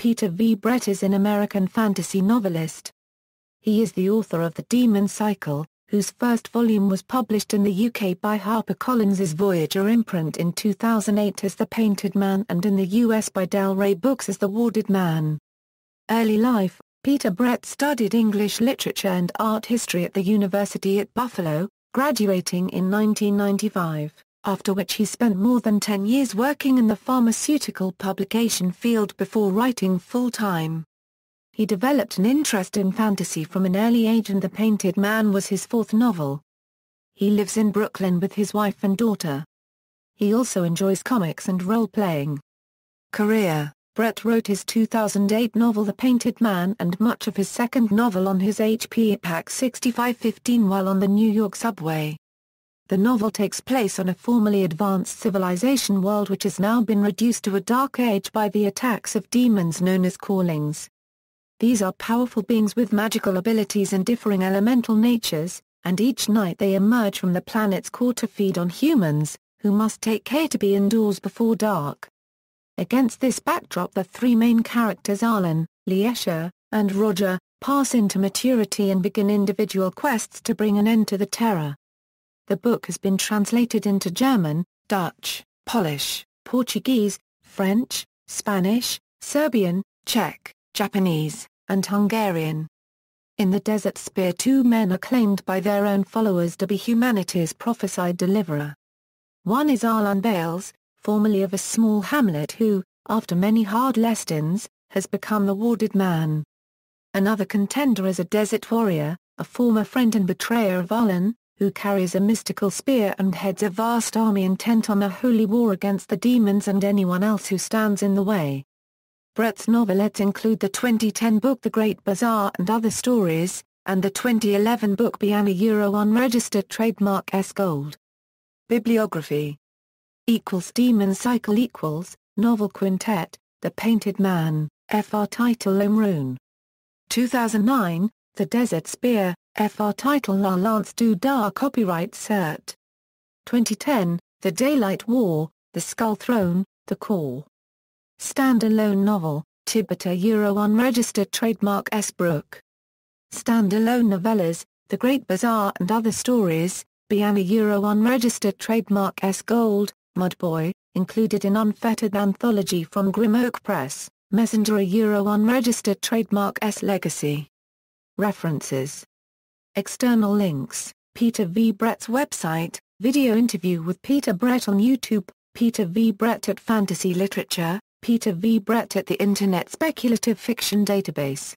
Peter V. Brett is an American fantasy novelist. He is the author of The Demon Cycle, whose first volume was published in the UK by HarperCollins' Voyager imprint in 2008 as The Painted Man and in the US by Rey Books as The Warded Man. Early life: Peter Brett studied English literature and art history at the University at Buffalo, graduating in 1995, after which he spent more than 10 years working in the pharmaceutical publication field before writing full-time. He developed an interest in fantasy from an early age, and The Painted Man was his fourth novel. He lives in Brooklyn with his wife and daughter. He also enjoys comics and role-playing. Career: Brett wrote his 2008 novel The Painted Man and much of his second novel on his HP IPAC 6515 while on the New York subway. The novel takes place on a formerly advanced civilization world which has now been reduced to a dark age by the attacks of demons known as callings. These are powerful beings with magical abilities and differing elemental natures, and each night they emerge from the planet's core to feed on humans, who must take care to be indoors before dark. Against this backdrop, the three main characters Alan, Leisha, and Roger pass into maturity and begin individual quests to bring an end to the terror. The book has been translated into German, Dutch, Polish, Portuguese, French, Spanish, Serbian, Czech, Japanese, and Hungarian. In The Desert Spear, two men are claimed by their own followers to be humanity's prophesied deliverer. One is Alan Bales, formerly of a small hamlet who, after many hard lessons, has become the Warded Man. Another contender is a desert warrior, a former friend and betrayer of Alan, who carries a mystical spear and heads a vast army intent on a holy war against the demons and anyone else who stands in the way. Brett's novelettes include the 2010 book The Great Bazaar and Other Stories, and the 2011 book Bianna Euro Unregistered Trademark S Gold. Bibliography Demon Cycle Novel Quintet, The Painted Man, FR title Lomrune. 2009, The Desert Spear, FR title La Lance du Dar copyright cert. 2010, The Daylight War, The Skull Throne, The Core. Standalone novel, Tibeta Euro Unregistered Trademark S Brook. Standalone novellas, The Great Bazaar and Other Stories, Bianna Euro Unregistered Trademark S Gold, Mudboy, included in Unfettered Anthology from Grim Oak Press, Messenger Euro Unregistered Trademark S Legacy. References. External links: Peter V. Brett's website, video interview with Peter Brett on YouTube, Peter V. Brett at Fantasy Literature, Peter V. Brett at the Internet Speculative Fiction Database.